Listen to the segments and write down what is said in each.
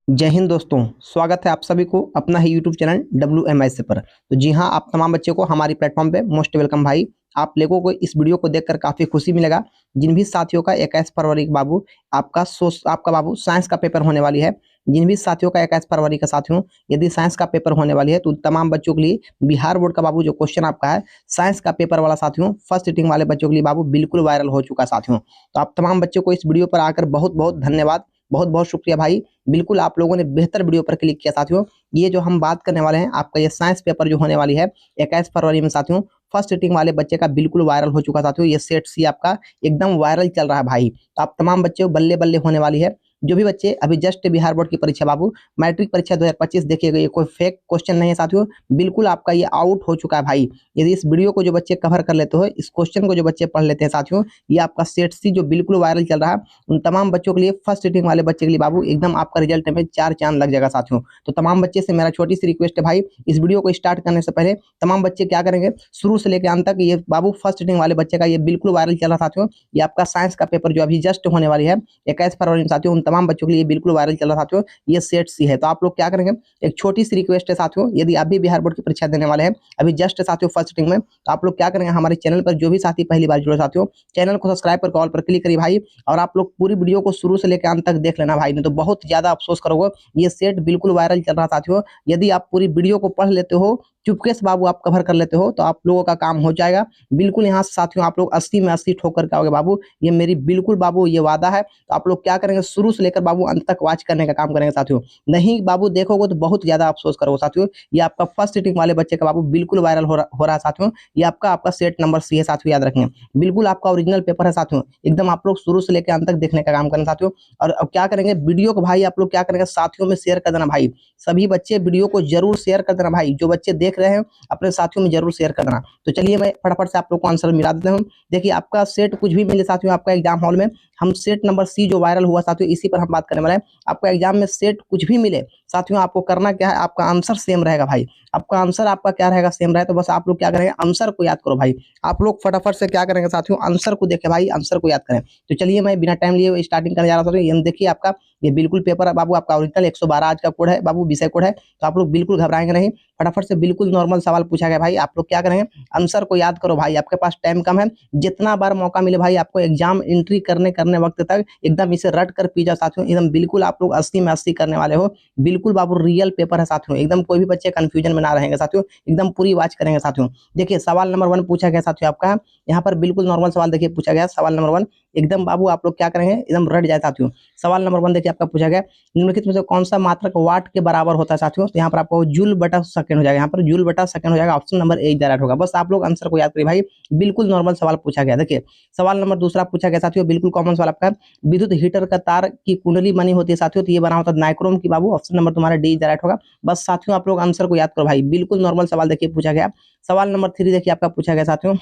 जय हिंद दोस्तों। स्वागत है आप सभी को अपना ही यूट्यूब चैनल WMIC पर। तो जी हाँ, आप तमाम बच्चों को हमारी प्लेटफॉर्म पे मोस्ट वेलकम भाई। आप लोगों को इस वीडियो को देखकर काफ़ी खुशी मिलेगा। जिन भी साथियों का 21 फरवरी को बाबू आपका बाबू साइंस का पेपर होने वाली है। जिन भी साथियों का 21 फरवरी का साथियों यदि साइंस का पेपर होने वाली है तो तमाम बच्चों के लिए बिहार बोर्ड का बाबू जो क्वेश्चन आपका है साइंस का पेपर वाला साथियों फर्स्ट सिटिंग वाले बच्चों के लिए बाबू बिल्कुल वायरल हो चुका साथियों। तो आप तमाम बच्चों को इस वीडियो पर आकर बहुत बहुत धन्यवाद, बहुत बहुत शुक्रिया भाई। बिल्कुल आप लोगों ने बेहतर वीडियो पर क्लिक किया साथियों। ये जो हम बात करने वाले हैं आपका ये साइंस पेपर जो होने वाली है 21 फरवरी में साथियों, फर्स्ट सिटिंग वाले बच्चे का बिल्कुल वायरल हो चुका साथियों। ये सेट सी आपका एकदम वायरल चल रहा है भाई। तो आप तमाम बच्चे बल्ले बल्ले होने वाली है। जो भी बच्चे अभी जस्ट बिहार बोर्ड की परीक्षा बाबू मैट्रिक परीक्षा 2025 देखिएगा, ये कोई फेक क्वेश्चन नहीं है साथियों। बिल्कुल आपका ये आउट हो चुका है भाई। यदि इस वीडियो को जो बच्चे कवर कर लेते हो, इस क्वेश्चन को जो बच्चे पढ़ लेते हैं साथियों, ये आपका सेट सी जो बिल्कुल वायरल चल रहा है उन तमाम बच्चों के लिए फर्स्ट सिटिंग वाले बच्चे के लिए बाबू एकदम आपका रिजल्ट में चार चांद लग जाएगा साथियों। तो तमाम बच्चे से मेरा छोटी सी रिक्वेस्ट है भाई, इस वीडियो को स्टार्ट करने से पहले तमाम बच्चे क्या करेंगे, शुरू से लेकर अंत तक ये बाबू फर्स्ट सिटिंग वाले बच्चे का ये बिल्कुल वायरल चल रहा साथियों। ये आपका साइंस का पेपर जो अभी जस्ट होने वाली है 21 फरवरी में साथियों, उन तमाम बच्चों के लिए बिल्कुल वायरल चल रहा साथियों। ये सेट सी है। तो आप लोग क्या करेंगे, एक छोटी सी रिक्वेस्ट है साथियों, यदि आप भी बिहार बोर्ड की परीक्षा देने वाले हैं अभी जस्ट साथियों फर्स्ट सिटिंग में, तो आप लोग क्या करेंगे, हमारे चैनल पर जो भी साथी पहली बार जुड़े साथियों, चैनल को सब्सक्राइब कर कॉल पर क्लिक करिए भाई। और आप लोग पूरी वीडियो को शुरू से लेकर अंत तक देख लेना भाई, नहीं तो बहुत ज्यादा अफसोस करोगे। ये सेट बिल्कुल वायरल चल रहा साथियों। यदि आप पूरी वीडियो को पढ़ लेते हो, चुपके से बाबू आप कवर कर लेते हो, तो आप लोगों का काम हो जाएगा। बिल्कुल यहाँ से साथियों आप लोग 80 में 80 ठोक करके आओगे बाबू, ये मेरी बिल्कुल बाबू ये वादा है। तो आप लोग क्या करेंगे, शुरू से लेकर बाबू अंत तक वॉच करने का काम करेंगे साथियों। नहीं बाबू देखोगे तो बहुत ज्यादा अफसोस करोगे साथियों। ये आपका फर्स्ट सिटिंग वाले बच्चे का बाबू बिल्कुल वायरल हो रहा है साथियों। ये आपका सेट नंबर सी है साथियों, याद रखेंगे। बिल्कुल आपका ओरिजिनल पेपर है साथियों। एकदम आप लोग शुरू से लेकर अंत तक देखने का काम करें साथियों। और अब क्या करेंगे, वीडियो को भाई आप लोग क्या करेंगे, साथियों में शेयर कर देना भाई। सभी बच्चे वीडियो को जरूर शेयर कर देना भाई। जो बच्चे देख रहे हैं अपने साथियों में जरूर शेयर कर देना। तो चलिए मैं फटाफट से आप लोग को आंसर मिला देता हूँ। देखिए आपका सेट कुछ भी मिले साथियों, आपका एग्जाम हॉल में हम सेट नंबर सी जो वायरल हुआ साथियों, इसी पर हम बात करने वाले हैं। आपका एग्जाम में सेट कुछ भी मिले साथियों, आपको करना क्या है, आपका आंसर सेम रहेगा भाई। आपका आंसर आपका क्या रहेगा, सेम रहे। तो बस आप लोग क्या करेंगे, आंसर को याद करो भाई। आप लोग फटाफट से क्या करेंगे साथियों, आंसर को देखे भाई, आंसर को याद करें। तो चलिए मैं बिना टाइम लिए स्टार्टिंग करने जा रहा था। ये देखिए आपका ये बिल्कुल पेपर है बाबू, आपका ओरिजिनल 112 आज का कोड है बाबू, विषय कोड है। तो आप लोग बिल्कुल घबराएंगे नहीं। फटाफट से बिल्कुल नॉर्मल सवाल पूछा गया भाई। आप लोग क्या करेंगे, आंसर को याद करो भाई। आपके पास टाइम कम है, जितना बार मौका मिले भाई आपको एग्जाम एंट्री करने वक्त तक एकदम इसे रट कर पी जाओ साथियों। एकदम बिल्कुल आप लोग 80 में 80 करने वाले हो। बिल्कुल बाबू रियल पेपर है साथियों। एकदम कोई भी बच्चे कंफ्यूजन में ना रहेंगे साथियों, एकदम पूरी वॉच करेंगे साथियों। देखिए सवाल नंबर 1 पूछा गया साथियों आपका, यहाँ पर बिल्कुल नॉर्मल सवाल देखिए पूछा गया। सवाल नंबर 1 एकदम बाबू आप लोग क्या करेंगे, एकदम रट जाए साथियों। सवाल नंबर 1 देखिए आपका पूछा गया, निम्नलिखित में से कौन सा मात्रक वाट के बराबर होता है साथियों। तो यहाँ पर आपको जूल बटा सेकंड हो जाएगा, यहाँ पर जूल बटा सेकंड हो जाएगा। ऑप्शन नंबर ए डायरेक्ट होगा। बस आप लोग आंसर को याद करिए भाई। बिल्कुल नॉर्मल सवाल पूछा गया। देखिए सवाल नंबर 2 पूछा गया साथियों, बिल्कुल कॉमन सवाल आपका, विद्युत हीटर का तार की कुंडली बनी होती है साथियों, तो ये बना होता है नाइक्रोम की बाबू। ऑप्शन नंबर तुम्हारा डी डायरेक्ट होगा। बस साथियों आप लोग आंसर को याद करो भाई। बिल्कुल नॉर्मल सवाल देखिए पूछा गया। सवाल नंबर 3 देखिए आपका पूछा गया साथियों।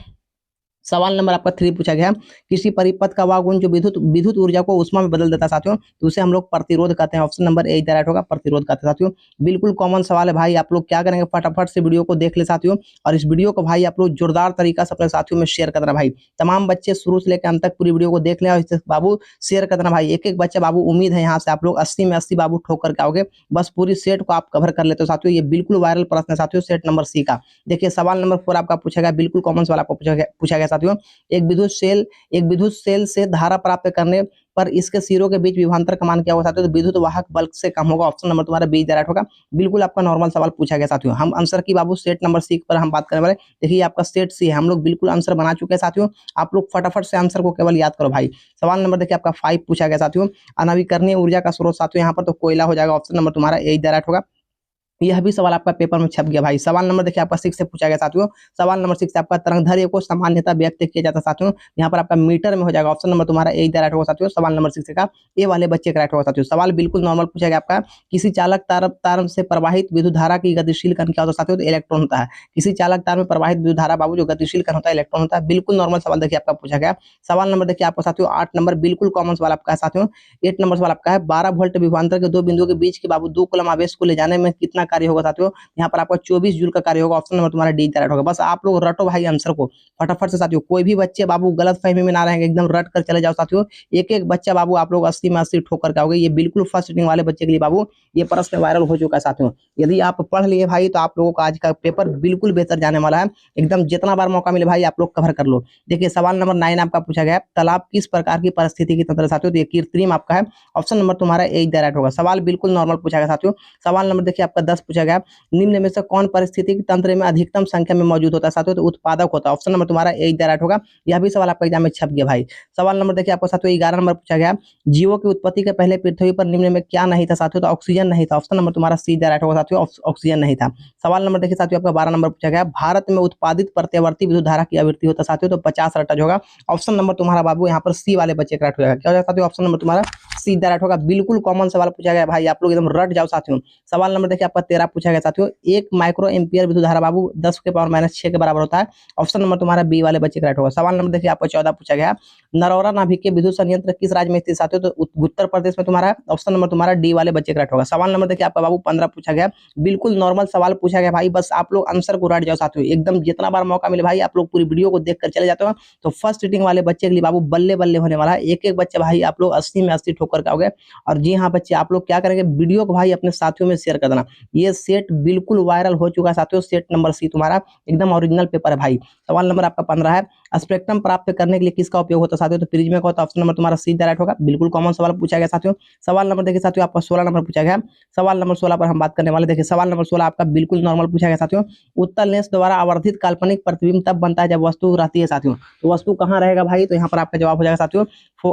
सवाल नंबर आपका 3 पूछा गया, किसी परिपथ का वह गुण जो विद्युत विद्युत ऊर्जा को उष्मा में बदल देता है साथियों, तो उसे हम लोग प्रतिरोध कहते हैं। ऑप्शन नंबर ए डायरेक्ट होगा, प्रतिरोध कहते हैं साथियों। बिल्कुल कॉमन सवाल है भाई। आप लोग क्या करेंगे, फटाफट से वीडियो को देख ले साथियों। और इस वीडियो को भाई आप लोग जोरदार तरीका से अपने साथियों में शेयर कर देना भाई। तमाम बच्चे शुरू से लेकर अंत तक पूरी वीडियो को देख लें और इसे बाबू शेयर कर देना भाई। एक एक बच्चा बाबू, उम्मीद है यहाँ से आप लोग 80 में 80 बाबू ठोक करके आओगे। बस पूरी सेट को आप कवर कर लेते हो साथियों। ये बिल्कुल वायरल प्रश्न है साथियों, सेट नंबर सी का। देखिए सवाल नंबर 4 आपका पूछा गया, बिल्कुल कॉमन सवाल आपको पूछा गया साथियों। एक विद्युत सेल से धारा प्राप्त करने पर इसके सिरों के बीच विभवांतर का मान क्या होगा साथियों, तो विद्युत वाहक बल्क से कम होगा। ऑप्शन नंबर तुम्हारा बी डायरेक्ट होगा। बिल्कुल आपका नॉर्मल सवाल पूछा गया साथियों। हम आंसर की बाबू सेट नंबर सी पर हम बात करने वाले। देखिए आपका सेट सी है, हम लोग बिल्कुल आंसर बना चुके हैं साथियों। आप लोग फटाफट से आंसर को केवल याद करो भाई। सवाल नंबर देखिए आपका 5 पूछा गया साथियों, अनवीकरणीय ऊर्जा का स्रोत साथियों, यहाँ पर तो कोयला हो जाएगा। ऑप्शन नंबर तुम्हारा ए डायरेक्ट होगा। यह भी सवाल आपका पेपर में छप गया भाई। सवाल नंबर देखिए आपका 6 से पूछा गया साथियों। सवाल नंबर 6 से आपका तरंगदैर्घ्य को सामान्यतः व्यक्त किया जाता है साथियों, यहाँ पर आपका मीटर में हो जाएगा। ऑप्शन नंबर तुम्हारा ए डायरेक्ट होगा साथियों। सवाल नंबर 6 का ए वाले बच्चे करेक्ट होगा साथियों। सवाल बिल्कुल नॉर्मल पूछा गया आपका, किसी चालक तार से प्रवाहित विद्युत धारा की गतिशील कण क्या होता है साथियों, तो इलेक्ट्रॉन होता है। किसी चालक तार में प्रवाहित विद्युत धारा बाबू जो गतिशील कण होता है, इलेक्ट्रॉन होता है। बिल्कुल नॉर्मल सवाल देखिए आपका पूछा गया। सवाल नंबर देखिए आपका साथियों 8 नंबर, बिल्कुल कॉमन सवाल आपका है साथियों। 8 नंबर सवाल आपका है, 12 वोल्ट विभवांतर के दो बिंदुओं के बीच के बाबू 2 कूलम आवेश को ले जाने में कितना कार्य होगा साथियों, यहाँ पर आपका 24 जूल का कार्य होगा। ऑप्शन नंबर तुम्हारा डी करेक्ट होगा। बस आप लोग रटो भाई आंसर को फटाफट से साथियों। कोई भी बच्चे बाबू गलत फहमी में ना रहेंगे, एकदम रट कर चले जाओ साथियों। एक एक बच्चा बाबू आप लोग 80 में 80 ठोक करके आओगे। ये बिल्कुल फर्स्ट सीटिंग वाले बच्चे के लिए बाबू ये प्रश्न वायरल हो चुका है साथियों। यदि आप पढ़ लिए भाई तो आप लोगों का आज का पेपर बिल्कुल बेहतर जाने वाला है। एकदम जितना बार मौका मिले भाई आप लोग कवर कर लो। देखिए सवाल नंबर 9 आपका पूछा गया है, तालाब किस प्रकार की परिस्थिति की तंत्र साथियों, तो ये कृत्रिम आपका है। ऑप्शन नंबर तुम्हारा ए डायरेक्ट होगा। सवाल बिल्कुल नॉर्मल पूछा गया साथियों। सवाल नंबर देखिए आपका 10 पूछा गया, निम्न में से कौन परिस्थितिक तंत्र में अधिकतम संख्या में मौजूद होता है साथियों, तो उत्पादक होता है। ऑप्शन नंबर तुम्हारा ए डायरेक्ट होगा। यह भी सवाल आपका एग्जाम में छप गया भाई। सवाल नंबर देखिए आपको साथियों 11 नंबर पूछा गया, जीवों की उत्पत्ति के पहले पृथ्वी पर निम्न में क्या नहीं था साथियों, तो ऑक्सीजन नहीं था। ऑप्शन नंबर तुम्हारा सी डायरेक्ट होगा साथियों, ऑक्सीजन नहीं था। सवाल नंबर देखिए साथियों आपका 12 नंबर पूछा गया, भारत में उत्पादित प्रत्यावर्ती विद्युत धारा की आवृत्ति होता है साथियों, तो 50 रटज होगा। ऑप्शन नंबर तुम्हारा बाबू यहाँ पर सी वाले बच्चे करेक्ट हो जाएगा। क्या हो जाएगा साथियों, ऑप्शन नंबर तुम्हारा सी डायरेक्ट होगा। बिल्कुल कॉमन सवाल पूछा गया भाई, आप लोग एकदम रट जाओ साथियों। सवाल नंबर देखिए आपका 13 पूछा गया साथियों, 1 माइक्रो एम्पियर विद्युत धारा बाबू 10 के पावर -6 के बराबर होता है। ऑप्शन नंबर तुम्हारा बी वाले बच्चे करेक्ट होगा। सवाल नंबर देखिए आपका 14 पूछा गया, नरौरा नाभिकीय विद्युत संयंत्र किस राज्य में स्थित साथियों, तो उत्तर प्रदेश में तुम्हारा। ऑप्शन नंबर तुम्हारा डी वाले बच्चे करेक्ट होगा। सवाल नंबर देखिए आपका बाबू 15 पूछा गया, बिल्कुल नॉर्मल सवाल पूछा गया भाई, बस आप लोग आंसर को रट जाओ साथियों। एकदम जितना बार मौका मिले भाई आप लोग पूरी वीडियो को देख कर चले जाते हो, तो फर्स्ट सीटिंग वाले बच्चे के लिए बाबू बल्ले बल्ले होने वाला है। एक एक बच्चा भाई आप लोग 80 में 80 ठोकर के आओगे। और जी हाँ बच्चे, आप लोग क्या करेंगे, वीडियो को भाई अपने साथियों में शेयर कर देना। ये सेट बिल्कुल वायरल हो चुका है साथियों। सेट नंबर सी तुम्हारा एकदम ओरिजिनल पेपर है भाई। सवाल नंबर आपका 15 है, स्पेक्ट्रम प्राप्त करने के लिए किसका उपयोग होता है साथियों, तो प्रिज्म का होता है। ऑप्शन नंबर तुम्हारा सी डायरेक्ट होगा। बिल्कुल कॉमन सवाल पूछा गया साथियों। सवाल नंबर देखिए साथियों आपका 16 नंबर पूछा गया। सवाल नंबर 16 पर हम बात करने वाले। देखिए सवाल नंबर 16 आपका बिल्कुल नॉर्मल पूछा गया साथियों, उत्तल लेंस द्वारा आवर्धित काल्पनिक प्रतिबिंब तब बनता है जब वस्तु रहती है साथियों, तो वस्तु कहाँ रहेगा भाई, तो यहाँ पर आपका जवाब हो जाएगा साथियों,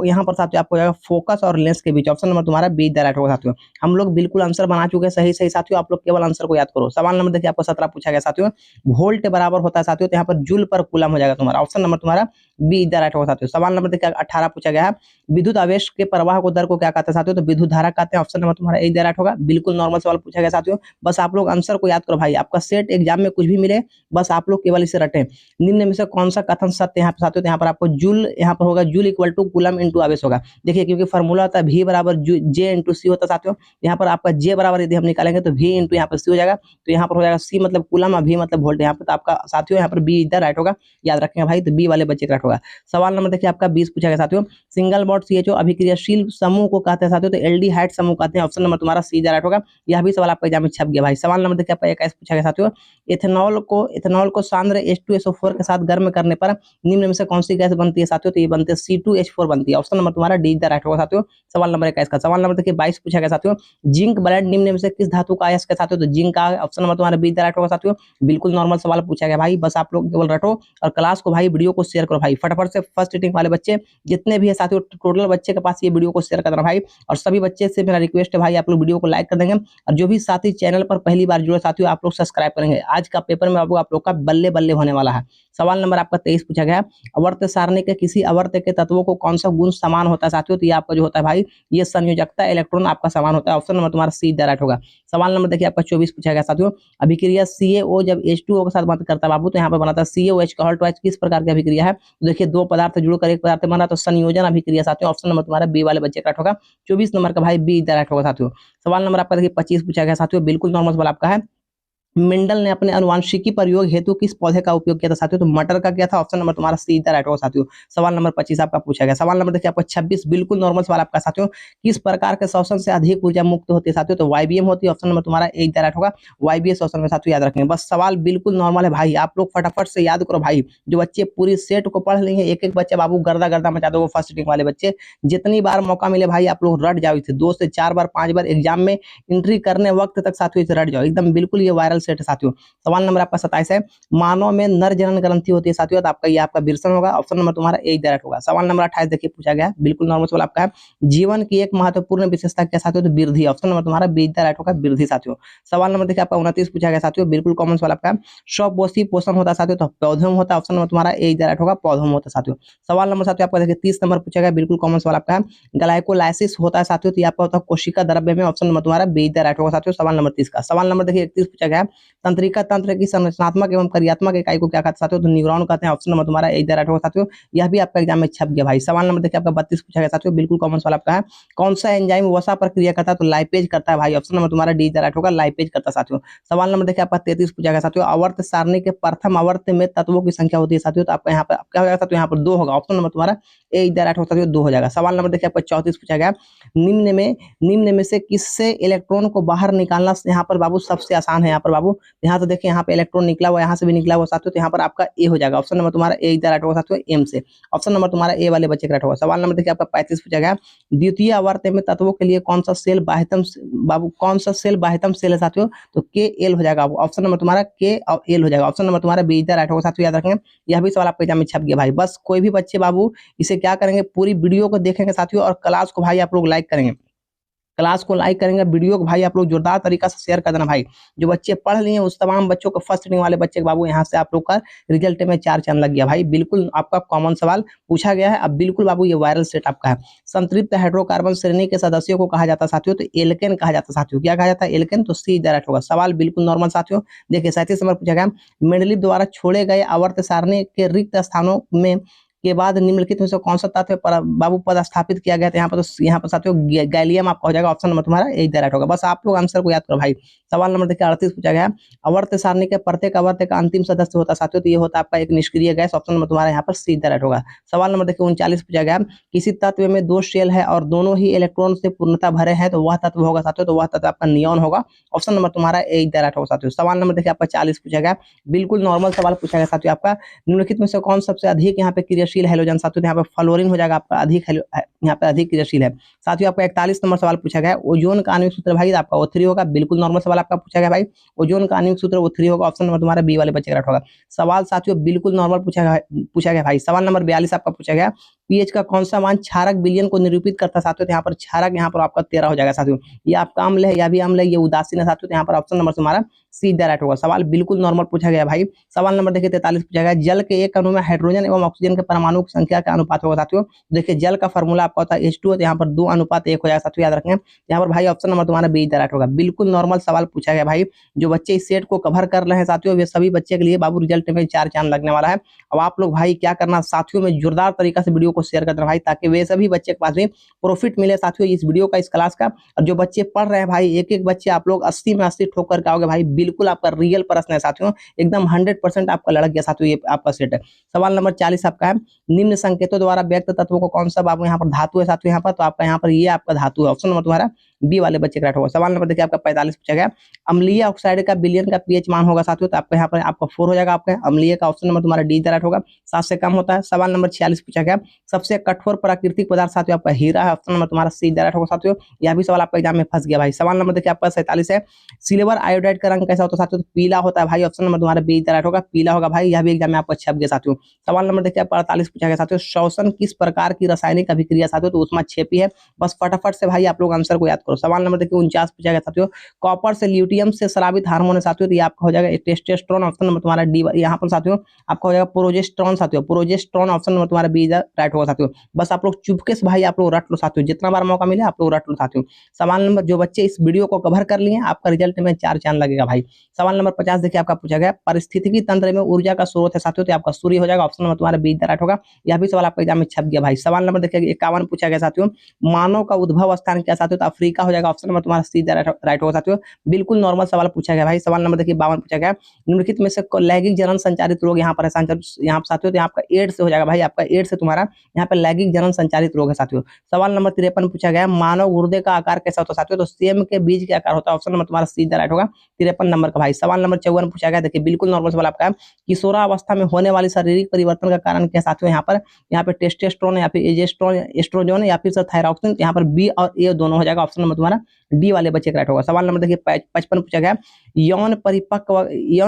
यहाँ पर साथियों आपको जाएगा फोकस और लेंस के बीच। ऑप्शन नंबर तुम्हारा बी डायरेक्ट होगा साथियों। हम लोग बिल्कुल आंसर बना चुके हैं सही सही साथियों, आप लोग केवल आंसर को याद करो। सवाल नंबर देखिए आपको 17 पूछा गया साथियों, वोल्ट बराबर होता है साथियों, तो यहाँ पर जूल पर कूलम हो जाएगा तुम्हारा। ऑप्शन नंबर तुम्हारा बी डायरेक्ट होगा साथियों। सवाल नंबर देखिए 18 पूछा गया है, विद्युत आवेश के प्रवाह को दर को क्या कहते हैं साथियों, तो विद्युत धारा कहते हैं। ऑप्शन नंबर तुम्हारा ए डायरेक्ट होगा। बिल्कुल नॉर्मल सवाल पूछा गया साथियों, बस आप लोग आंसर को याद करो भाई। आपका सेट एग्जाम में कुछ भी मिले बस आप लोग केवल इसे रटें। निम्न में से कौन सा कथन सत्य यहाँ पर साथियों, तो यहाँ पर आपको जूल यहाँ पर होगा, joule equal to coulomb into आवेश होगा। देखिए क्योंकि फॉर्मूला होता है V बराबर जे इंटू सी होता है साथियों। यहाँ पर आपका जे बराबर यदि हम निकालेंगे तो V इंटू यहाँ पर सी हो जाएगा, तो यहाँ पर हो जाएगा सी मतलब कूलम और V मतलब वोल्ट। यहाँ पर तो आपका साथियों यहाँ पर बी इधर राइट होगा, याद रखेंगे भाई, तो बी वाले बच्चे राइट होगा। सवाल नंबर देखिए आपका 20 पूछा गया साथियों, सिंगल बॉन्ड CHO अभिक्रियाशील समूह को कहते हैं साथियों, तो एल्डिहाइड समूह कहते हैं। ऑप्शन नंबर तुम्हारा सी राइट होगा। यह भी सवाल आपका एग्जाम में छप गया भाई। सवाल नंबर देखिए आपका 21 पूछा गया साथियों, इथेनॉल को सांद्र H2SO4 के साथ गर्म करने पर निम्न में से कौन सी गैस बनती है साथियों, तो ये बनती है C2H4 बनती है। ऑप्शन नंबर तुम्हारा डी राइट होगा साथियों। सवाल नंबर 21 का। सवाल नंबर देखिए 22 पूछा गया साथियों, जिंक ब्लेंड निम्न में से किस धातु का अयस्क है साथियों, तो जिंक का। ऑप्शन नंबर तुम्हारा बी राइट होगा साथियों। बिल्कुल नॉर्मल सवाल पूछा गया भाई, बस आप लोग केवल रटो और क्लास को भाई वीडियो को शेयर करो भाई फटाफट से। फर्स्ट सीटिंग वाले बच्चे जितने भी है साथियों, टोटल बच्चे के पास ये वीडियो को शेयर कर देना भाई। और सभी बच्चे से मेरा रिक्वेस्ट है भाई, आप लोग वीडियो को लाइक कर देंगे, और जो भी साथी चैनल पर पहली बार जुड़े साथियों आप लोग सब्सक्राइब करेंगे। आज का पेपर में आप लोग का बल्ले बल्ले होने वाला है। सवाल नंबर आपका 23 पूछा गया, आवर्त सारणी के किसी आवर्त के तत्वों को कौन सा गुण समान होता है साथियों, तो ये आपका जो होता है भाई, ये संयोजकता इलेक्ट्रॉन आपका समान होता है। ऑप्शन नंबर तुम्हारा सी राइट होगा। सवाल नंबर देखिए आपका 24 पूछा गया साथियों, अभिक्रिया CaO जब H2O के साथ बात करता है बाबू, तो यहाँ पर बनाता है CaOH का हॉल्ट किस प्रकार की अभिक्रिया है, तो देखिए दो पदार्थ जुड़कर एक पदार्थ बना, तो संयोजन अभिक्रिया साथियों। ऑप्शन नंबर तुम्हारा बी वाले बच्चे राइट होगा। 24 नंबर का भाई बी राइट होगा साथियों। सवाल नंबर आपका देखिए 25 पूछा गया साथियों, बिल्कुल नॉर्मल सवाल आपका है, मेंडल ने अपने अनुवांशिकी प्रयोग हेतु किस पौधे का उपयोग किया था साथियों, तो मटर का किया था। ऑप्शन नंबर तुम्हारा सी राइट होगा साथियों। सवाल नंबर 25 आपका पूछा गया। सवाल नंबर देखिए आपका 26 बिल्कुल नॉर्मल सवाल आपका साथियों, किस प्रकार के शोषण से अधिक ऊर्जा मुक्त होती है साथियों, तो वाईबीएम होती है। ऑप्शन नंबर तुम्हारा ए राइट होगा। वाईबीएम शोषण में साथियों याद रखेंगे। बस सवाल बिल्कुल नॉर्मल है भाई, आप लोग फटाफट से याद करो भाई। जो बच्चे पूरी सेट को पढ़ लेंगे, एक एक बच्चे बाबू गर्दा गर्दा मचा दो, वो फर्स्ट सीटिंग वाले बच्चे। जितनी बार मौका मिले भाई आप लोग रट जाओ इसे, 2 से 4 बार 5 बार एग्जाम में एंट्री करने वक्त तक साथियों इसे रट जाओ एकदम। बिल्कुल ये वायरल सेट है साथियों। सवाल नंबर आपका 27 है, मानव में नर जनन ग्रंथि होती है साथियों, तो आपका ये आपका विरसन होगा। ऑप्शन नंबर तुम्हारा ए डायरेक्ट होगा। सवाल नंबर 28 देखिए पूछा गया है, बिल्कुल नॉर्मल सवाल आपका है, जीवन की एक महत्वपूर्ण विशेषता क्या साथियों, तो वृद्धि। ऑप्शन नंबर तुम्हारा बी डायरेक्ट होगा, वृद्धि साथियों। सवाल नंबर देखिए आपका 29 पूछा गया साथियों, बिल्कुल कॉमन सवाल आपका है, स्वपोषी पोषण होता है साथियों, तो पौधों में होता है। ऑप्शन नंबर तुम्हारा ए डायरेक्ट होगा, पौधों में होता है साथियों। सवाल नंबर साथियों आपका देखिए 30 नंबर पूछा गया, बिल्कुल कॉमन सवाल आपका है, ग्लाइकोलाइसिस होता है साथियों, तो ये आपका होता है कोशिका द्रव्य में। ऑप्शन नंबर तुम्हारा बी डायरेक्ट होगा साथियों। सवाल नंबर 30 का। सवाल नंबर देखिए 31 पूछा गया, तंत्रिका तंत्र की संरचनात्मक एवं क्रियात्मक इकाई को क्या कहते हैं साथियों, तो न्यूरॉन कहते हैं। ऑप्शन नंबर तुम्हारा ए राइट होगा साथियों। यह भी आपका एग्जाम में छप गया भाई। सवाल नंबर देखिए आपका 32 पूछा गया साथियों, बिल्कुल कॉमन सवाल आपका है। कौन सा एंजाइम वसा प्रक्रिया करता है, तो लाइपेज करता है भाई। ऑप्शन नंबर तुम्हारा डी राइट होगा, लाइपेज करता है साथियों। सवाल नंबर देखिए आपका 33 पूछा गया साथियों, आवर्त सारणी के प्रथम आवर्त में तत्वों की संख्या होती है साथियों, तो आपका यहाँ पर क्या हो जाएगा साथियों, यहाँ पर 2 होगा। ऑप्शन नंबर तुम्हारा ए राइट होगा साथियों, 2 हो जाएगा। सवाल नंबर देखिए आपका 34 पूछा गया, निम्न में से किससे इलेक्ट्रॉन को बाहर निकालना यहाँ पर बाबू सबसे आसान है। यहाँ पर बाबू यहाँ तो देखिए यहाँ पे इलेक्ट्रॉन निकला हुआ, यहाँ से भी निकला हुआ साथियों, तो यहाँ पर आपका ए हो जाएगा। ऑप्शन नंबर तुम्हारा ए राइट होगा साथियों, एम से। ऑप्शन नंबर तुम्हारा ए वाले बच्चे का राइट होगा। सवाल नंबर देखिए आपका 35 पूछा गया, द्वितीय आवर्त में तत्वों के लिए कौन सा सेल बाह्यतम बाबू कौन सा सेल बाह्यतम सेल है साथियों, तो के एल हो जाएगा। ऑप्शन नंबर तुम्हारा के और एल हो जाएगा। ऑप्शन नंबर तुम्हारा बी राइट होगा साथियों, याद रखेंगे। यह भी सवाल आपके एग्जाम में छप गया भाई। बस कोई भी बच्चे बाबू इसे क्या करेंगे, पूरी वीडियो को देखेंगे साथियों, और क्लास को भाई आप लोग लाइक करेंगे, क्लास को लाइक करेंगे, वीडियो को भाई आप लोग जोरदार तरीका से शेयर कर देना भाई। जो बच्चे पढ़ लिए उस तमाम बच्चों को, फर्स्ट रेटिंग वाले बच्चे बाबू यहाँ से आप लोग का रिजल्ट में 4 चांद लग गया भाई। बिल्कुल आपका कॉमन सवाल पूछा गया है। अब बिल्कुल बाबू ये वायरल सेट आपका है। संतृप्त हाइड्रोकार्बन श्रेणी के सदस्यों को कहा जाता है साथियों, तो एल्केन कहा जाता है साथियों। क्या कहा जाता है, एल्केन, तो सी डायरेक्ट होगा। सवाल बिल्कुल नॉर्मल साथियों। देखिए 37 नंबर पूछा गया, मेंडलीव द्वारा छोड़े गए आवर्त सारणी के रिक्त स्थानों में के बाद निम्नलिखित में से कौन सा तत्व बाबू पदस्थापित किया गया था। यहाँ पर साथियों गैलियम आपका हो जाएगा। ऑप्शन नंबर तुम्हारा ए राइट होगा। बस आप लोग आंसर को याद करो भाई। सवाल नंबर देखिए 38 पूछा गया, आवर्त सारणी के प्रत्येक आवर्त का अंतिम सदस्य होता है साथियों, तो ये होता है आपका एक निष्क्रिय गैस। ऑप्शन नंबर तुम्हारा यहाँ पर सी राइट होगा। सवाल नंबर देखिए 39 पूछा गया, किसी तत्व में 2 शेल है और दोनों ही इलेक्ट्रॉन से पूर्णतः भरे हैं, तो वह तत्व होगा साथियों, तो वह तत्व आपका नियॉन होगा। ऑप्शन नंबर तुम्हारा ए राइट होगा साथियों। सवाल नंबर देखिए आपका 40 पूछा गया, बिल्कुल नॉर्मल सवाल पूछा गया साथियों आपका, निम्नलिखित में से कौन सबसे अधिक यहाँ पे क्रियाशील हैलोजन साथियों, यहाँ पे फ्लोरीन हो जाएगा आपका अधिक यहाँ पे अधिक क्रियाशील है साथियों। आपका 41 नंबर सवाल पूछा गया, ओजोन का आणविक सूत्र भाई आपका O3 होगा। बिल्कुल नॉर्मल सवाल आपका पूछा गया भाई, ओजोन का आणविक सूत्र O3 होगा। ऑप्शन नंबर तुम्हारा बी वाले बच्चे का राइट होगा। सवाल साथियों बिल्कुल नॉर्मल पूछा गया भाई। सवाल नंबर 42 आपका पूछा गया, पीएच का कौन सा मान क्षारक विलयन को निरूपित करता है साथियों, तो यहाँ पर क्षारक यहाँ पर आपका 13 हो जाएगा साथियों। ये आपका अम्ल है, यह भी अम्ल है, ये उदासीन है साथियों, तो यहाँ पर ऑप्शन नंबर तुम्हारा सी राइट होगा। सवाल बिल्कुल नॉर्मल पूछा गया भाई। सवाल नंबर देखिए 43 पूछा गया, जल के एक अणु में हाइड्रोजन एवं ऑक्सीजन के परमाणु की संख्या का अनुपात होगा साथियों। देखिए जल का फॉर्मूला आपका होता है H2O, तो यहाँ पर 2:1 हो जाएगा साथियों, याद रखें। यहाँ पर भाई ऑप्शन नंबर तुम्हारा बी राइट होगा। बिल्कुल नॉर्मल सवाल पूछा गया भाई। जो बच्चे इस सेट को कवर कर रहे हैं साथियों, वे सभी बच्चे के लिए बाबू रिजल्ट में 4 चांद लगने वाला है। अब आप लोग भाई क्या करना साथियों में जोरदार तरीका से वीडियो को शेयर कर देना भाई, ताकि वे सभी बच्चे के पास भी प्रॉफिट मिले साथियों इस वीडियो का, इस क्लास का। और जो बच्चे पढ़ रहे हैं भाई, एक एक बच्चे आप लोग 80 में 80 ठोक करके आओगे भाई। बिल्कुल आपका रियल प्रश्न है साथियों, एकदम 100% आपका लड़क गया साथियों, ये आपका सेट है। सवाल नंबर 40 आपका है, निम्न संकेतों द्वारा व्यक्त तत्वों को कौन सा बाबू यहाँ पर धातु है साथियों, यहाँ पर तो आपका यहाँ पर ये आपका धातु है। ऑप्शन नंबर तुम्हारा बी वाले बच्चे का राइट होगा। सवाल नंबर देखिए आपका 45 पूछा गया, अम्लीय ऑक्साइड का विलयन का पीएच मान होगा साथियों, तो आपका यहाँ पर आपका 4 हो जाएगा। आपका अम्लीय का ऑप्शन नंबर तुम्हारा डी राइट होगा, 7 से कम होता है। सवाल नंबर 46 पूछा गया, सबसे कठोर प्राकृतिक पदार्थ साथियों आपका हीरा है। ऑप्शन नंबर तुम्हारा सी राइट होगा साथियों। यह भी सवाल आपका एग्जाम में फंस गया भाई। सवाल नंबर देखिए आपका 47 है, सिल्वर आयोडाइड का रंग कैसा होता है साथियों, तो पीला होता है भाई। ऑप्शन नंबर तुम्हारा बी राइट होगा, पीला होगा भाई। यह भी एग्जाम में आपका छप गया साथियों। सवाल नंबर देखिए आपका 48 पूछा गया साथियों, श्वसन किस प्रकार की रासायनिक अभिक्रिया साथियों, तो उसमें छेपी है। बस फटाफट से भाई आप लोग आंसर को याद करो। सवाल नंबर देखिए 49 पूछा गया साथियों, कॉपर से ल्यूटियम से स्रावित हार्मोन है साथियों, तो ये आपका हो जाएगा टेस्टोस्टेरोन। ऑप्शन नंबर तुम्हारा डी। यहाँ पर साथियों आपका हो जाएगा प्रोजेस्टेरोन साथियों, प्रोजेस्टेरोन। ऑप्शन नंबर तुम्हारा बी राइट होगा साथियों। बस आप लोग चुपके से भाई आप लोग रट लो साथियों, जितना बार मौका मिले आप लोग रट लो साथियों। सवाल नंबर, जो बच्चे इस वीडियो को कवर कर लिए आपका रिजल्ट में 4 चांद लगेगा भाई। सवाल नंबर 50 देखिए आपका पूछा गया, पारिस्थितिकी तंत्र में ऊर्जा का स्रोत है साथियों, तो आपका सूर्य हो जाएगा। ऑप्शन नंबर तुम्हारा बी राइट होगा। यह भी सवाल आपका एग्जाम में छप गया भाई। सवाल नंबर देखिए 51 पूछा गया साथियों, मानव का उद्भव स्थान क्या साथियों, तो अफ्रीका हो जाएगा। ऑप्शन नंबर तुम्हारा सी राइट होगा साथियों। बिल्कुल नॉर्मल सवाल पूछा गया भाई। सवाल नंबर देखिए 52 पूछा गया, निम्नलिखित में से लैंगिक जनन संचारित रोग यहाँ पर है यहाँ पर साथियों, तो आपका एड्स से हो जाएगा भाई। आपका एड्स से तुम्हारा यहाँ पर लैंगिक जनन संचारित रोग है साथियों। सवाल नंबर 53 पूछा गया, मानव गुर्दे का आकार कैसा होता है साथियों, तो सेम के बीज के आकार होता है। ऑप्शन नंबर तुम्हारा सी राइट होगा, 53 नंबर का भाई। सवाल नंबर 54 पूछा गया, देखिए बिल्कुल नॉर्मल सवाल आपका है, किशोरावस्था में होने वाली शारीरिक परिवर्तन का कारण क्या साथियों, यहाँ पे टेस्टोस्टेरोन या फिर एस्ट्रोजन या फिर थायरॉक्सिन, यहाँ पर बी और ए दोनों हो जाएगा। ऑप्शन नंबर तुम्हारा डी वाले बच्चे का राइट होगा। सवाल नंबर देखिए 55 पूछा गया, यौन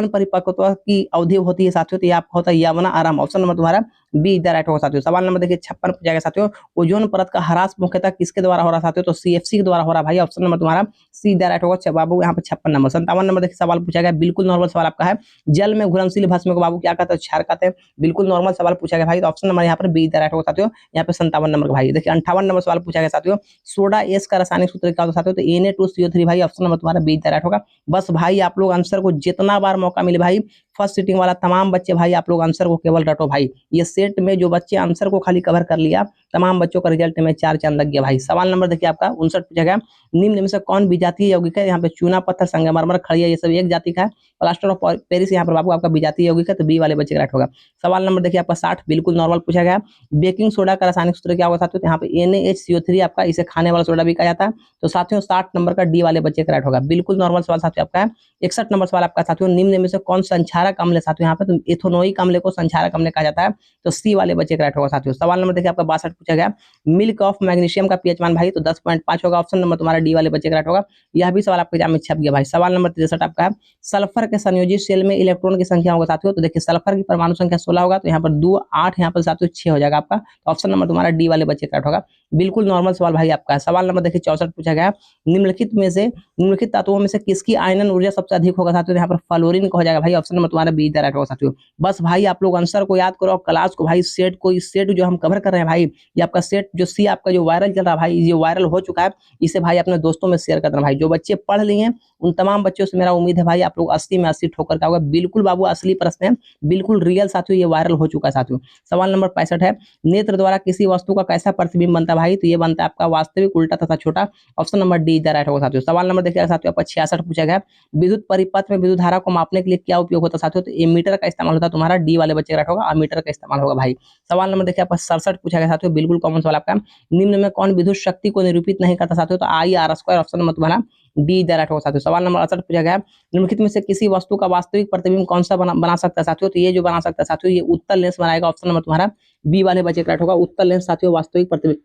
परिपक्वता की अवधि होती है साथियों, तो ये आपका होता है यौवन आराम। ऑप्शन नंबर तुम्हारा बी राइट होगा साथियों। सवाल नंबर देखिए 56 पूछा गया साथियों, ओजोन परत का ह्रास मुख्यतः किसके द्वारा हो रहा है साथियों, तो सीएफसी के द्वारा हो रहा है भाई। ऑप्शन नंबर तुम्हारा सी राइट होगा बाबू, यहाँ पे 56 नंबर। 57 नंबर देखिए सवाल पूछा गया, बिल्कुल नॉर्मल सवाल आपका है, जल में घुलनशील भस्म को बाबू क्या कहते हैं, क्षार कहते हैं। बिल्कुल नॉर्मल सवाल पूछा गया भाई, तो ऑप्शन नंबर यहाँ पर बी राइट होगा साथियों। यहाँ पे 57 नंबर का भाई। देखिए 58 नंबर सवाल पूछा गया साथियों, सोडा एस का रासायनिक सूत्र क्या होता है साथियों, तो Na2CO3 भाई ऑप्शन नंबर तुम्हारा बी राइट होगा। बस भाई आप लोग आंसर को जितना बार मौका मिले भाई, फर्स्ट सीटिंग वाला तमाम बच्चे भाई आप लोग आंसर को केवल रटो भाई। ये सेट में जो बच्चे आंसर को खाली कवर कर लिया, तमाम बच्चों का रिजल्ट में 4 चांद लग गया भाई। सवाल नंबर देखिए आपका 59 पूछा गया, निम्न में से कौन विजातीय यौगिक है? यहाँ पे चूना पत्थर, संगमरमर, खड़िया, ये सब एक जाति का है। प्लास्टर ऑफ पेरिस यहाँ पर बाबू आपका विजातीय यौगिक है, तो बी वाले बच्चे का राइट होगा। सवाल नंबर देखिए आपका 60 बिल्कुल नॉर्मल पूछा गया, बेकिंग सोडा का रासायनिक सूत्र क्या होगा साथियों? तो यहाँ पे NaHCO3 आपका, इसे खाने वाला सोडा भी कहा जाता है। तो साथियों 60 नंबर का डी वाले बच्चे का राइट होगा। बिल्कुल नॉर्मल सवाल साथियों आपका है। 61 नंबर सवाल आपका साथियों, निम्न में से कौन संक्षारक अम्ल है साथियों? यहाँ पे तो इथेनोइक अम्ल को संक्षारक अम्ल कहा जाता है, तो सी वाले बच्चे का राइट होगा साथियों। सवाल नंबर देखिए आपका 62 पूछा गया, मिल्क ऑफ मैग्नीशियम का पीएच मान भाई, तो 10.5 होगा। ऑप्शन नंबर तुम्हारा डी वाले बच्चे का राइट होगा। यह भी सवाल आपके एग्जाम में छप गया भाई। सवाल नंबर 63 आपका है, सल्फर के संयोजित शेल में इलेक्ट्रॉन की संख्या होगा साथियों? तो देखिए सल्फर की परमाणु संख्या 16 होगा, तो यहाँ पर 2 8, यहाँ पर साथियों 6 हो जाएगा आपका। तो ऑप्शन नंबर तुम्हारा डी वाले बच्चे का राइट होगा। बिल्कुल नॉर्मल सवाल भाई आपका है। सवाल नंबर देखिए 64 पूछा गया, निम्नलिखित तत्वों में से किसकी आयनन ऊर्जा सबसे अधिक होगा साथियों? यहाँ पर फ्लोरीन का हो जाएगा भाई। ऑप्शन नंबर तुम्हारा बी राइट होगा साथियों। बस भाई आप लोग आंसर को याद करो और क्लास को भाई सेट को, इस सेट जो हम कवर कर रहे हैं भाई, ये आपका सेट जो सी आपका जो वायरल चल रहा है भाई, ये वायरल हो चुका है, इसे भाई अपने दोस्तों में शेयर कर देना भाई। जो बच्चे पढ़ लिए हैं उन तमाम बच्चों से मेरा उम्मीद है भाई आप लोग 80 में 80 ठोकर का होगा। बिल्कुल बाबू असली प्रश्न है, बिल्कुल रियल साथियों, ये वायरल हो चुका है साथियों। सवाल नंबर 65 है, नेत्र द्वारा किसी वस्तु का कैसा प्रतिबिंब बनता है भाई? तो ये बनता है आपका वास्तविक, उल्टा तथा छोटा। ऑप्शन नंबर डी राइट होगा साथियों। सवाल नंबर देखिए साथियों आपका 66 पूछा गया, विद्युत परिपथ में विद्युत धारा को मापने के लिए क्या उपयोग होता है साथियों? तो एमीटर का इस्तेमाल होता है। तुम्हारा डी वाले बच्चे का राइट होगा, अमीटर का इस्तेमाल होगा भाई। सवाल नंबर देखिए आपका 67 पूछा गया साथियों, बिल्कुल कॉमन सवाल आपका, निम्न में कौन विद्युत शक्ति को निरूपित नहीं करता साथियों? तो IR²। ऑप्शन नंबर तुम्हारा डी राइट होगा साथियों। सवाल नंबर 68 पूछा गया, निम्नलिखित में से किसी वस्तु का वास्तविक प्रतिबिंब कौन सा बना सकता है साथियों? तो ये जो बना सकता है साथियों, ये उत्तल लेंस बनाएगा। ऑप्शन नंबर तुम्हारा बी वाले बच्चे का राइट होगा। उत्तल लेंस साथियों वास्तविक प्रतिबिंब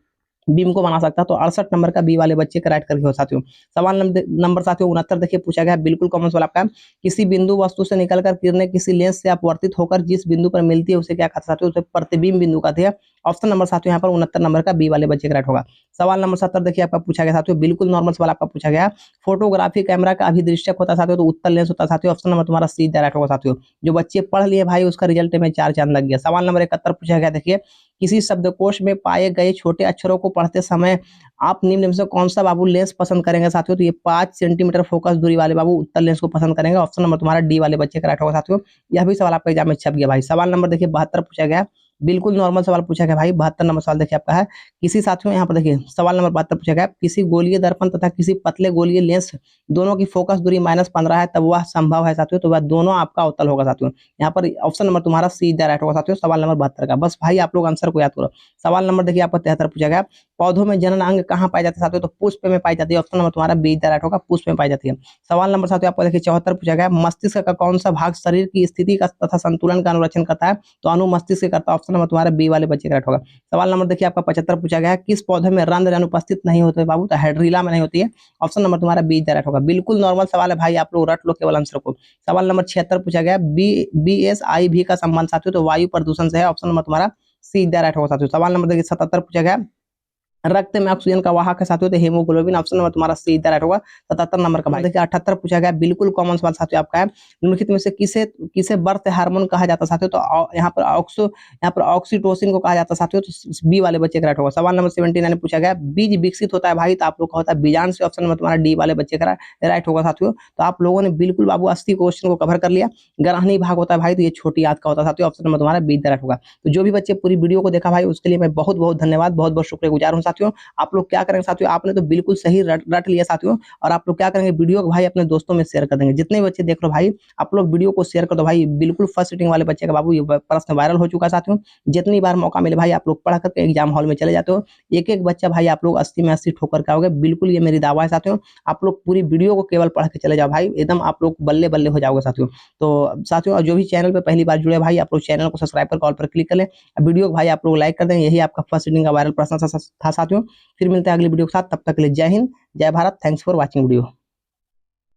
बीम को बना सकता है, तो 68 नंबर का बी वाले बच्चे का राइट करके हो साथियों। सवाल नंबर साथियों 69 देखिए पूछा गया, बिल्कुल कॉमन सवाल आपका, किसी बिंदु वस्तु से निकलकर किरणें किसी लेंस से अपवर्तित होकर जिस बिंदु पर मिलती है उसे क्या कहते हैं साथियों? उसे प्रतिबिंब बिंदु कहते हैं। ऑप्शन नंबर साथियों यहाँ पर 69 नंबर का बी वाले बच्चे का राइट होगा। सवाल नंबर 70 देखिए आपका पूछा गया साथियों, बिल्कुल नॉर्मल सवाल आपका पूछा गया, फोटोग्राफी कैमरा का अभिदृश्यक होता है साथियों? तो उत्तल लेंस होता है साथियों। ऑप्शन नंबर तुम्हारा सी राइट होगा साथियों। जो बच्चे पढ़ लिए भाई उसका रिजल्ट में 4 चांद लग गया। सवाल नंबर 71 पूछा गया, देखिए किसी शब्दकोश में पाए गए छोटे अक्षरों को पढ़ते समय आप निम्न में से कौन सा बाबू लेंस पसंद करेंगे साथियों? तो ये 5 सेंटीमीटर फोकस दूरी वाले बाबू उत्तल लेंस को पसंद करेंगे। ऑप्शन नंबर तुम्हारा डी वाले बच्चे का राइट होगा साथियों। यह भी सवाल आपका एग्जाम में छप गया भाई। सवाल नंबर देखिए 72 पूछा गया, बिल्कुल नॉर्मल सवाल पूछा गया भाई। 72 नंबर सवाल देखिए आपका है, किसी साथियों यहाँ पर देखिए सवाल नंबर 72 पूछा गया, किसी गोलीय दर्पण तथा किसी पतले गोलीय लेंस दोनों की फोकस दूरी -15 है, तब वह संभव है साथियों? तो वह दोनों आपका अवतल होगा साथियों। यहाँ पर ऑप्शन नंबर तुम्हारा सी राइट होगा साथियों। सवाल नंबर 72 का बस भाई आप लोग आंसर को याद करो। सवाल नंबर देखिए आपका 73 पूछा गया, पौधों में जनन अंग कहाँ पाए जाते हैं साथियों? तो पुष्प में पाई जाती है। ऑप्शन नंबर तुम्हारा बी राइट होगा, पुष्प में पाई जाती है। सवाल नंबर साथियों आपको देखिए 74 पूछा गया, मस्तिष्क का कौन सा भाग शरीर की स्थिति का तथा संतुलन का अनुरक्षण करता है? तो अनुमस्तिष्क करता है। ऑप्शन नंबर तुम्हारा बी वाले बच्चे का राइट होगा। सवाल नंबर देखिए आपका 75 पूछा गया है, किस पौधे में रंध्र अनुपस्थित नहीं होते बाबू? तो हाइड्रीला में नहीं होती है। ऑप्शन नंबर तुम्हारा बी राइट होगा। बिल्कुल नॉर्मल सवाल है भाई, आप लोग रट लो केवल आंसर को। सवाल नंबर 76 पूछा गया, BSIV का संबंध साथियों तो वायु प्रदूषण से है। ऑप्शन नंबर तुम्हारा सी राइट होगा साथियों। सवाल नंबर देखिए 77 पूछा गया, रक्त में ऑक्सीजन का वाहक है साथियों तो हीमोग्लोबिन। ऑप्शन नंबर तुम्हारा सी राइट होगा। 77 नंबर का भाई देखिए 78 पूछा गया, बिल्कुल कॉमन सवाल साथियों आपका है, निम्नलिखित में से किसे किसे बर्थ हार्मोन कहा जाता है साथियों? तो यहाँ पर ऑक्सीटोसिन को कहा जाता है साथियों, तो बी वाले बच्चे का राइट होगा। सवाल नंबर 79 पूछा गया, बीज विकसित होता है भाई तो आप लोग का होता है बीजांड से। ऑप्शन नंबर तुम्हारा डी वाले बच्चे का राइट होगा साथियों। तो आप लोगों ने बिल्कुल बाबू 80 क्वेश्चन को कवर कर लिया। ग्रहणी भाग होता है भाई तो ये छोटी आंत का होता है साथियों। ऑप्शन नंबर तुम्हारा बी राइट होगा। तो जो भी बच्चे पूरी वीडियो को देखा भाई उसके लिए मैं बहुत बहुत धन्यवाद, बहुत बहुत शुक्रिया गुजार हूँ साथियों। आप लोग क्या करेंगे साथियों, आपने तो बिल्कुल सही रट लिया साथियों, और आप लोग क्या करेंगे वीडियो को भाई अपने दोस्तों में शेयर कर देंगे। जितने बच्चे देख लो भाई आप लोग वीडियो को शेयर कर दो भाई। बिल्कुल फर्स्ट सीटिंग वाले बच्चे का बाबू ये प्रश्न वायरल हो चुका है साथियों। जितनी बार मौका मिले भाई आप लोग पढ़ करके एग्जाम हॉल में चले जाते हो, एक एक बच्चा भाई आप लोग 80 में 80 ठोकर के आओगे। बिल्कुल ये मेरी दावा है साथियों। आप लोग पूरी वीडियो को केवल पढ़ के चले जाओ भाई, एकदम आप लोग बल्ले बल्ले हो जाओगे साथियों। तो साथियों जो भी चैनल पे पहली बार जुड़े भाई आप लोग चैनल को सब्सक्राइब कर कॉल पर क्लिक कर लें, वीडियो को भाई आप लोग लाइक कर दें। यही आपका फर्स्ट सीटिंग का वायरल प्रश्न था साथियों। फिर मिलते हैं अगली वीडियो के साथ, तब तक के लिए जय हिंद, जय Bharat. Thanks for watching video.